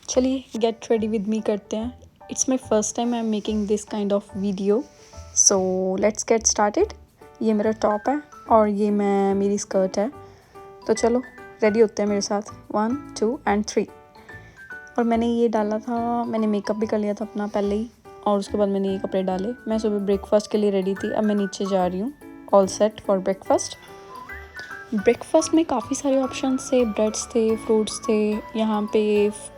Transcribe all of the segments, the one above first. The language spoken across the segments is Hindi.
चलिए गेट रेडी विद मी करते हैं। It's my first time I am making this kind of video, so let's get started. ये मेरा टॉप है और ये मेरी स्कर्ट है। तो चलो रेडी होते हैं मेरे साथ। 1 2 एंड 3। और मैंने ये डाला था, मैंने मेकअप भी कर लिया था अपना पहले ही, और उसके बाद मैंने ये कपड़े डाले। मैं सुबह ब्रेकफास्ट के लिए रेडी थी, अब मैं नीचे जा रही हूँ all set for breakfast. Breakfast में काफ़ी सारे ऑप्शंस थे, ब्रेड्स थे, फ्रूट्स थे। यहाँ पे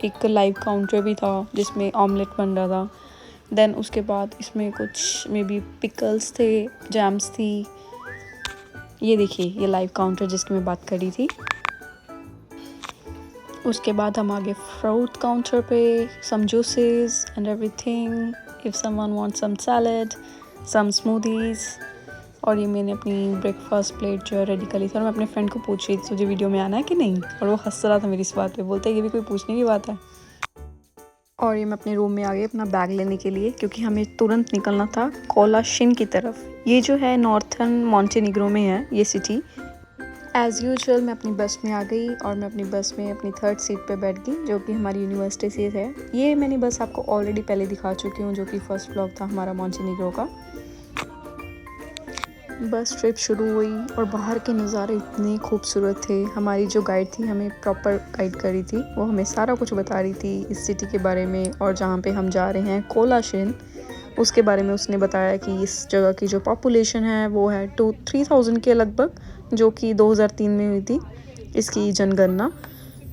एक लाइव काउंटर भी था जिसमें ऑमलेट बन रहा था। देन उसके बाद इसमें कुछ मे बी पिकल्स थे, जैम्स थी। ये देखिए ये लाइव काउंटर जिसकी मैं बात करी थी। उसके बाद हम आगे फ्रूट काउंटर पे, some juices and everything, if someone want some salad, some smoothies. और ये मैंने अपनी ब्रेकफास्ट प्लेट जो है रेडी कर ली थी। और मैं अपने फ्रेंड को पूछ रही थी तुझे वीडियो में आना है कि नहीं, और वो हंस रहा था मेरी इस बात पे, बोलता है ये भी कोई पूछने की बात है। और ये मैं अपने रूम में आ गई अपना बैग लेने के लिए, क्योंकि हमें तुरंत निकलना था कोलाशिन की तरफ। ये जो है नॉर्थर्न मॉन्टेनिग्रो में है ये सिटी। एज़ यूजुअल मैं अपनी बस में आ गई और मैं अपनी बस में अपनी 3rd सीट पे बैठ गई, जो कि हमारी यूनिवर्सिटी से है। ये मैंने बस आपको ऑलरेडी पहले दिखा चुकी हूँ, जो कि फर्स्ट व्लॉग था हमारा मॉन्टेनिग्रो का। बस ट्रिप शुरू हुई और बाहर के नज़ारे इतने खूबसूरत थे। हमारी जो गाइड थी हमें प्रॉपर गाइड करी थी, वो हमें सारा कुछ बता रही थी इस सिटी के बारे में। और जहाँ पे हम जा रहे हैं कोलाशिन, उसके बारे में उसने बताया कि इस जगह की जो पॉपुलेशन है वो है 3,000 के लगभग, जो कि 2003 में हुई थी इसकी जनगणना।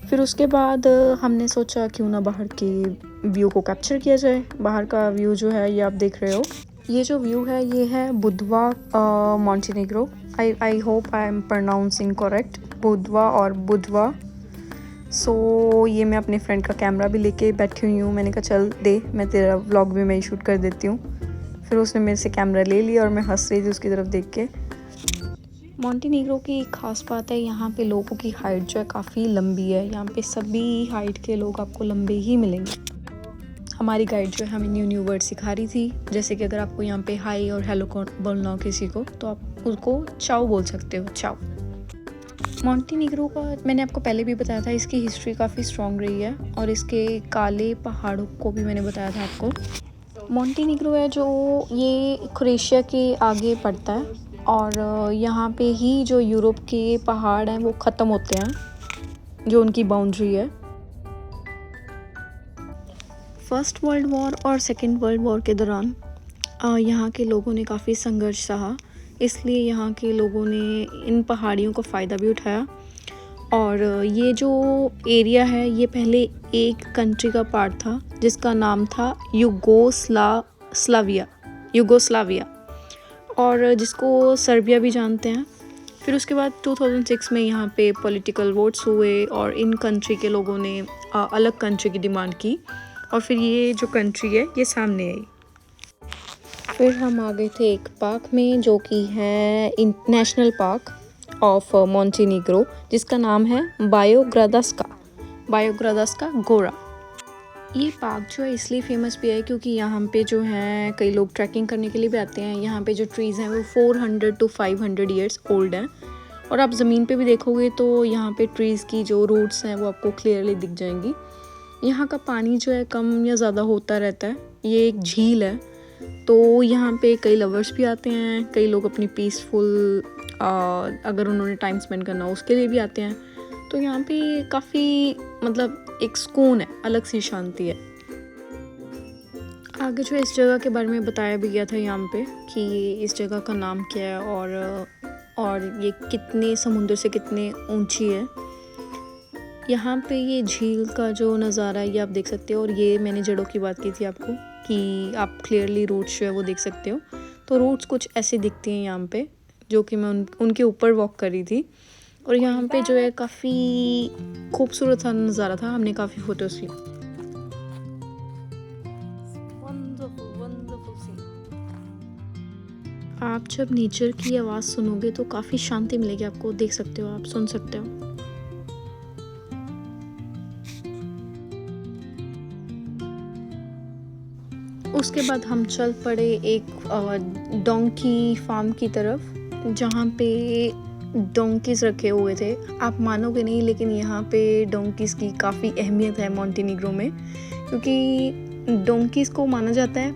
फिर उसके बाद हमने सोचा क्यों ना बाहर के व्यू को कैप्चर किया जाए। बाहर का व्यू जो है ये आप देख रहे हो, ये जो व्यू है ये है Budva Montenegro. I hope I am pronouncing correct, Budva और बुधवा। सो ये मैं अपने फ्रेंड का कैमरा भी लेके बैठी हुई हूँ। मैंने कहा चल दे, मैं तेरा व्लॉग भी मैं ही शूट कर देती हूँ। फिर उसने मेरे से कैमरा ले लिया और मैं हंस रही थी उसकी तरफ देख के। मॉन्टेनिग्रो की एक ख़ास बात है, यहाँ पे लोगों की हाइट जो है काफ़ी लंबी है। यहाँ पे सभी हाइट के लोग आपको लंबे ही मिलेंगे। हमारी गाइड जो है हमें न्यू न्यू वर्ड सिखा रही थी, जैसे कि अगर आपको यहाँ पे हाई और हेलो बोलना हो किसी को, तो आप उसको चाओ बोल सकते हो, चाओ। मॉन्टेनिग्रो का मैंने आपको पहले भी बताया था, इसकी हिस्ट्री काफ़ी स्ट्रॉन्ग रही है। और इसके काले पहाड़ों को भी मैंने बताया था आपको। मॉन्टेनिग्रो है जो ये क्रोएशिया के आगे पड़ता है, और यहाँ पे ही जो यूरोप के पहाड़ हैं वो ख़त्म होते हैं, जो उनकी बाउंड्री है। फर्स्ट वर्ल्ड वॉर और सेकेंड वर्ल्ड वॉर के दौरान यहाँ के लोगों ने काफ़ी संघर्ष सहा, इसलिए यहाँ के लोगों ने इन पहाड़ियों का फ़ायदा भी उठाया। और ये जो एरिया है ये पहले एक कंट्री का पार्ट था जिसका नाम था यूगोस्लाविया, और जिसको सर्बिया भी जानते हैं। फिर उसके बाद 2006 में यहाँ पे पॉलिटिकल वोट्स हुए और इन कंट्री के लोगों ने अलग कंट्री की डिमांड की, और फिर ये जो कंट्री है ये सामने आई। फिर हम आ गए थे एक पार्क में, जो कि है नेशनल पार्क ऑफ मॉन्टेनिग्रो, जिसका नाम है बायोग्रादास्का गोरा। ये पार्क जो है इसलिए फेमस भी है क्योंकि यहाँ पे जो है कई लोग ट्रैकिंग करने के लिए भी आते हैं। यहाँ पे जो ट्रीज़ हैं वो 400 to 500 ईयर्स ओल्ड हैं, और आप ज़मीन पे भी देखोगे तो यहाँ पे ट्रीज़ की जो रूट्स हैं वो आपको क्लियरली दिख जाएंगी। यहाँ का पानी जो है कम या ज़्यादा होता रहता है। ये एक झील है, तो यहाँ पे कई लवर्स भी आते हैं, कई लोग अपनी पीसफुल अगर उन्होंने टाइम स्पेंड करना हो उसके लिए भी आते हैं। तो यहाँ पे काफ़ी मतलब एक सुकून है, अलग सी शांति है। आगे जो इस जगह के बारे में बताया भी गया था यहाँ पे कि इस जगह का नाम क्या है, और ये कितने समुद्र से कितने ऊंची है। यहाँ पे ये झील का जो नज़ारा है ये आप देख सकते हो। और ये मैंने जड़ों की बात की थी आपको कि आप क्लियरली रूट्स जो है वो देख सकते हो। तो रूट्स कुछ ऐसे दिखती हैं यहाँ पे, जो कि मैं उनके ऊपर वॉक कर रही थी। और यहाँ पे जो है काफ़ी खूबसूरत सा नज़ारा था, हमने काफ़ी फ़ोटोज़ ली। आप जब नेचर की आवाज़ सुनोगे तो काफ़ी शांति मिलेगी आपको, देख सकते हो, आप सुन सकते हो। उसके बाद हम चल पड़े एक डोंकी फार्म की तरफ, जहाँ पे डोंकीज़ रखे हुए थे। आप मानोगे नहीं, लेकिन यहाँ पे डोंकीज़ की काफ़ी अहमियत है मॉन्टेनिग्रो में, क्योंकि डोंकीज़ को माना जाता है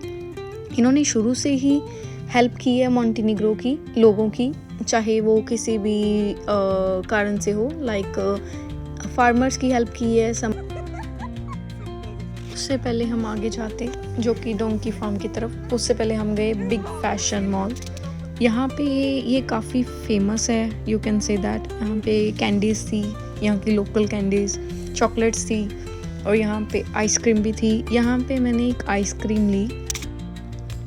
इन्होंने शुरू से ही हेल्प की है मॉन्टेनिग्रो की लोगों की, चाहे वो किसी भी कारण से हो। लाइक फार्मर्स की हेल्प की है। उससे पहले हम आगे जाते जो कि डोंकी फार्म की तरफ, उससे पहले हम गए बिग फैशन मॉल। यहाँ पे ये काफ़ी फेमस है, यू कैन से दैट। यहाँ पे कैंडीज़ थी, यहाँ की लोकल कैंडीज़, चॉकलेट्स थी, और यहाँ पे आइसक्रीम भी थी। यहाँ पे मैंने एक आइसक्रीम ली।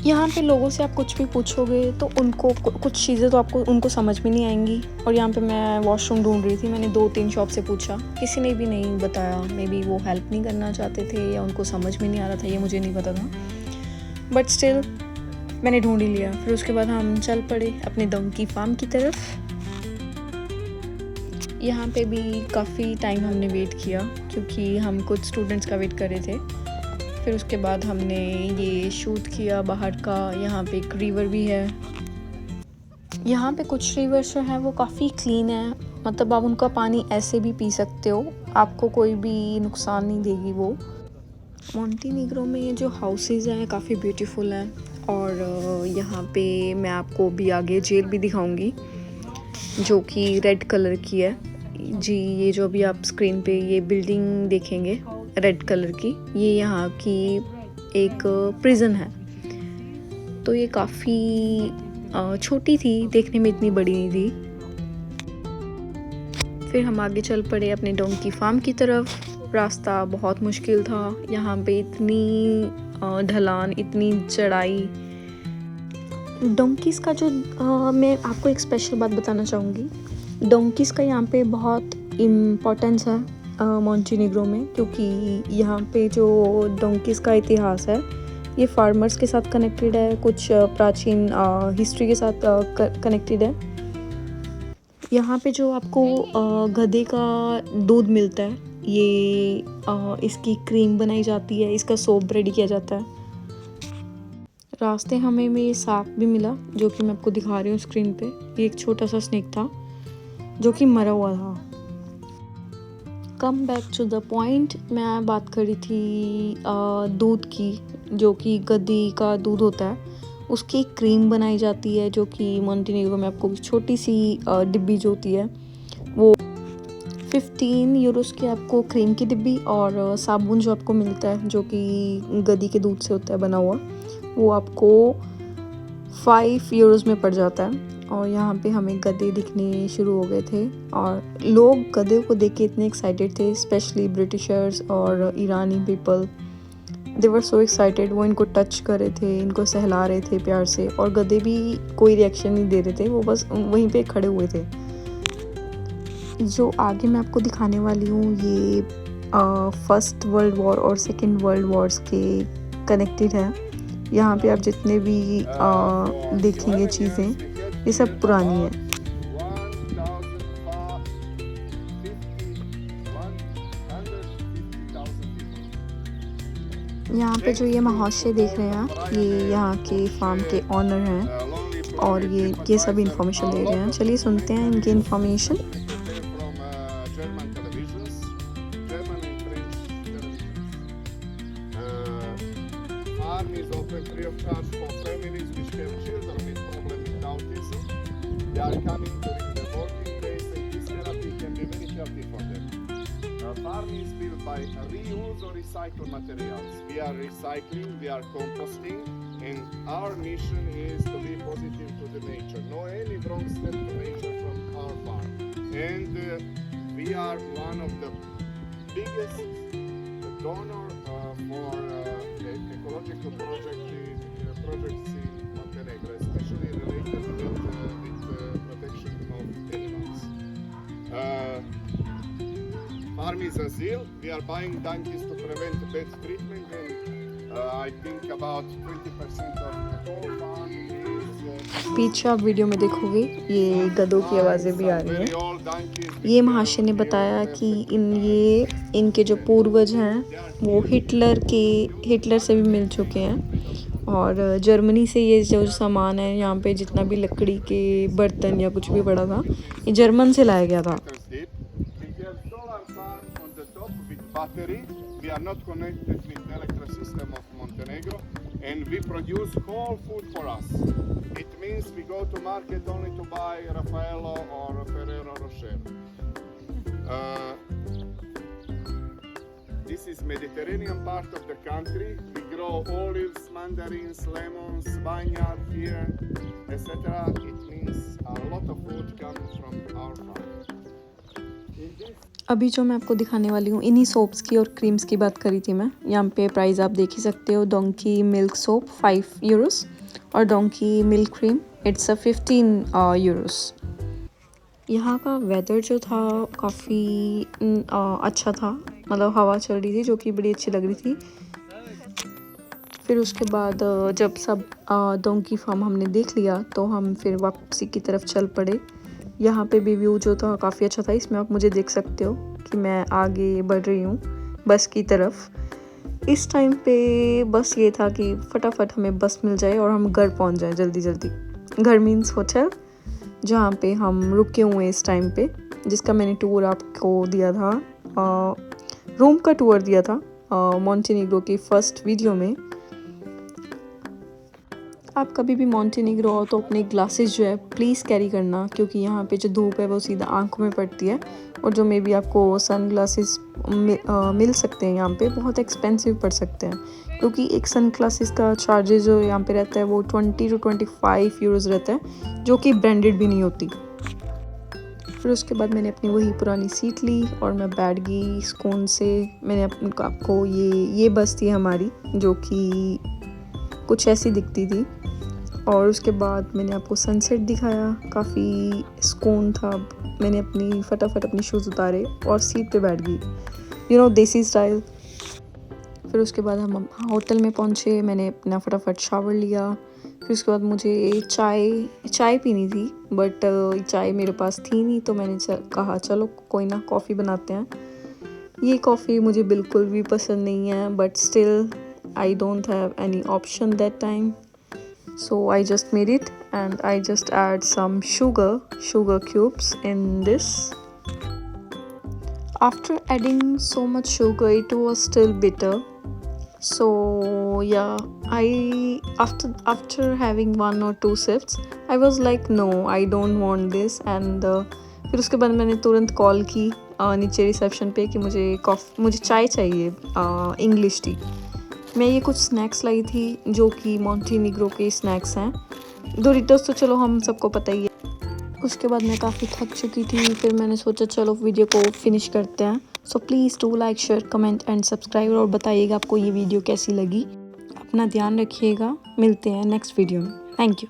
यहाँ पे लोगों से आप कुछ भी पूछोगे तो उनको कुछ चीज़ें तो आपको उनको समझ में नहीं आएंगी। और यहाँ पे मैं वॉशरूम ढूंढ रही थी, मैंने 2-3 शॉप से पूछा, किसी ने भी नहीं बताया। मे बी वो हेल्प नहीं करना चाहते थे या उनको समझ में नहीं आ रहा था, ये मुझे नहीं पता था, बट स्टिल मैंने ढूंढ ही लिया। फिर उसके बाद हम चल पड़े अपने डोंकी फार्म की तरफ। यहाँ पे भी काफ़ी टाइम हमने वेट किया, क्योंकि हम कुछ स्टूडेंट्स का वेट कर रहे थे। फिर उसके बाद हमने ये शूट किया बाहर का। यहाँ पे एक रिवर भी है। यहाँ पे कुछ रिवर्स जो हैं वो काफ़ी क्लीन है, मतलब आप उनका पानी ऐसे भी पी सकते हो, आपको कोई भी नुकसान नहीं देगी वो। मॉन्टेनिग्रो में जो हाउसेस हैं काफ़ी ब्यूटीफुल हैं। और यहाँ पे मैं आपको भी आगे जेल भी दिखाऊंगी, जो कि रेड कलर की है जी। ये जो अभी आप स्क्रीन पे ये बिल्डिंग देखेंगे रेड कलर की, ये यहाँ की एक प्रिजन है। तो ये काफ़ी छोटी थी, देखने में इतनी बड़ी नहीं थी। फिर हम आगे चल पड़े अपने डोंकी फार्म की तरफ। रास्ता बहुत मुश्किल था, यहाँ पे इतनी ढलान, इतनी चढ़ाई। डोंकीज़ का जो मैं आपको एक स्पेशल बात बताना चाहूँगी। डोंकीज़ का यहाँ पे बहुत इम्पोर्टेंस है मॉन्टेनिग्रो में, क्योंकि यहाँ पे जो डोंकीज़ का इतिहास है ये फार्मर्स के साथ कनेक्टेड है, कुछ प्राचीन हिस्ट्री के साथ कनेक्टेड है। यहाँ पे जो आपको गधे का दूध मिलता है, ये इसकी क्रीम बनाई जाती है, इसका सोप रेडी किया जाता है। रास्ते हमें में सांप भी मिला, जो कि मैं आपको दिखा रही हूँ स्क्रीन पे। ये एक छोटा सा स्नेक था जो कि मरा हुआ था। Come back to the point, मैं बात कर रही थी दूध की, जो कि गधी का दूध होता है, उसकी क्रीम बनाई जाती है, जो कि मॉन्टेनिग्रो में आपको छोटी सी डिब्बी जो होती है वो 15 यूरोस की आपको क्रीम की डिब्बी, और साबुन जो आपको मिलता है जो कि गधी के दूध से होता है बना हुआ, वो आपको 5 यूरोस में पड़ जाता है। और यहाँ पे हमें गधे दिखने शुरू हो गए थे, और लोग गधे को देख के इतने एक्साइटेड थे, स्पेशली ब्रिटिशर्स और ईरानी पीपल। दे वर सो एक्साइटेड। वो इनको टच कर रहे थे, इनको सहला रहे थे प्यार से, और गधे भी कोई रिएक्शन नहीं दे रहे थे, वो बस वहीं पे खड़े हुए थे। जो आगे मैं आपको दिखाने वाली हूँ ये फर्स्ट वर्ल्ड वॉर और सेकेंड वर्ल्ड वॉर्स के कनेक्टेड है। यहाँ पे आप जितने भी देखेंगे चीज़ें, ये सब पुरानी है। यहाँ पे जो ये महाशय देख रहे हैं आप, ये यहाँ के फार्म के ऑनर हैं, और ये सब इंफॉर्मेशन दे रहे हैं। चलिए सुनते हैं इनकी information. They are coming during the working days, and this therapy can be very healthy for them. Farm is built by reuse or recycle materials. We are recycling, we are composting, and our mission is to be positive to the nature. No any wrong step to nature from our farm. And we are one of the biggest donor for ecological projects in Montenegro, especially related with protection of animals. Farm is a zeal. We are buying donkeys to prevent bad treatment, and I think about 20% of the whole farm is. पीछे आप वीडियो में देखोगे ये गधों की आवाज़ें भी आ रही हैं। ये महाशय ने बताया कि इनके जो पूर्वज हैं वो हिटलर से भी मिल चुके हैं, और जर्मनी से ये जो सामान है यहाँ पे जितना भी लकड़ी के बर्तन या कुछ भी पड़ा था ये जर्मन से लाया गया था। meters deep. If you have solar farm on the top with battery, we are not connected with the electric system of Montenegro, and we produce whole food for us. It means we go to market only to buy Raffaello or Ferrero Rocher. This is Mediterranean part of the country. We grow olives, mandarins, lemons, vineyard here, etc. It means a lot of food comes from our farm. In this अभी जो मैं आपको दिखाने वाली हूँ इन्हीं सोप्स की और क्रीम्स की बात करी थी मैं। यहाँ पे प्राइस आप देख ही सकते हो। डोंकी मिल्क सोप 5 यूरोस और donkey milk cream it's 15 Euros. यहाँ का वेदर जो था काफ़ी अच्छा था, मतलब हवा चल रही थी जो कि बड़ी अच्छी लग रही थी। फिर उसके बाद जब सब डोंकी फार्म हमने देख लिया तो हम फिर वापसी की तरफ चल पड़े। यहाँ पे भी व्यू जो था काफ़ी अच्छा था। इसमें आप मुझे देख सकते हो कि मैं आगे बढ़ रही हूँ बस की तरफ। इस टाइम पे बस ये था कि फटाफट हमें बस मिल जाए और हम घर पहुँच जाए जल्दी जल्दी। घर मीन्स होटल जहाँ पे हम रुके हुए हैं इस टाइम पे, जिसका मैंने टूर आपको दिया था, रूम का टूर दिया था मॉन्टेनिग्रो की फर्स्ट वीडियो में। आप कभी भी मॉन्टेनिग्रो हो तो अपने ग्लासेस जो है प्लीज़ कैरी करना, क्योंकि यहाँ पे जो धूप है वो सीधा आंखों में पड़ती है। और जो मे बी आपको सन ग्लासेस मिल सकते हैं यहाँ पे, बहुत एक्सपेंसिव पड़ सकते हैं, क्योंकि एक सन ग्लासेस का चार्जेस जो यहाँ पे रहता है वो 20 to 25 यूरोज़ रहता है, जो कि ब्रांडेड भी नहीं होती। फिर उसके बाद मैंने अपनी वही पुरानी सीट ली और मैं बैठ गई सुकून से। मैंने आपको ये बस थी हमारी जो कि कुछ ऐसी दिखती थी। और उसके बाद मैंने आपको सनसेट दिखाया, काफ़ी सुकून था। मैंने फटाफट अपनी शूज़ उतारे और सीट पे बैठ गई, देसी स्टाइल। फिर उसके बाद हम होटल में पहुँचे। मैंने अपना फटाफट शावर लिया। फिर उसके बाद मुझे चाय पीनी थी, बट चाय मेरे पास थी नहीं, तो मैंने कहा चलो कोई ना कॉफ़ी बनाते हैं। ये कॉफ़ी मुझे बिल्कुल भी पसंद नहीं है, but still I don't have any option that time, so I just made it, and I just add some sugar cubes in this. After adding so much sugar, it was still bitter, so yeah, after having 1 or 2 sips I was like no, I don't want this, and फिर उसके बाद मैंने तुरंत कॉल की नीचे रिसेप्शन पे कि मुझे चाय चाहिए, इंग्लिश टी। मैं ये कुछ स्नैक्स लाई थी जो कि मॉन्टेनिग्रो के स्नैक्स हैं। डोरिटोस तो चलो हम सबको पता ही है। उसके बाद मैं काफ़ी थक चुकी थी, फिर मैंने सोचा चलो वीडियो को फिनिश करते हैं। So please do like, share, comment and subscribe, और बताइएगा आपको ये वीडियो कैसी लगी। अपना ध्यान रखिएगा, मिलते हैं नेक्स्ट वीडियो में। Thank you.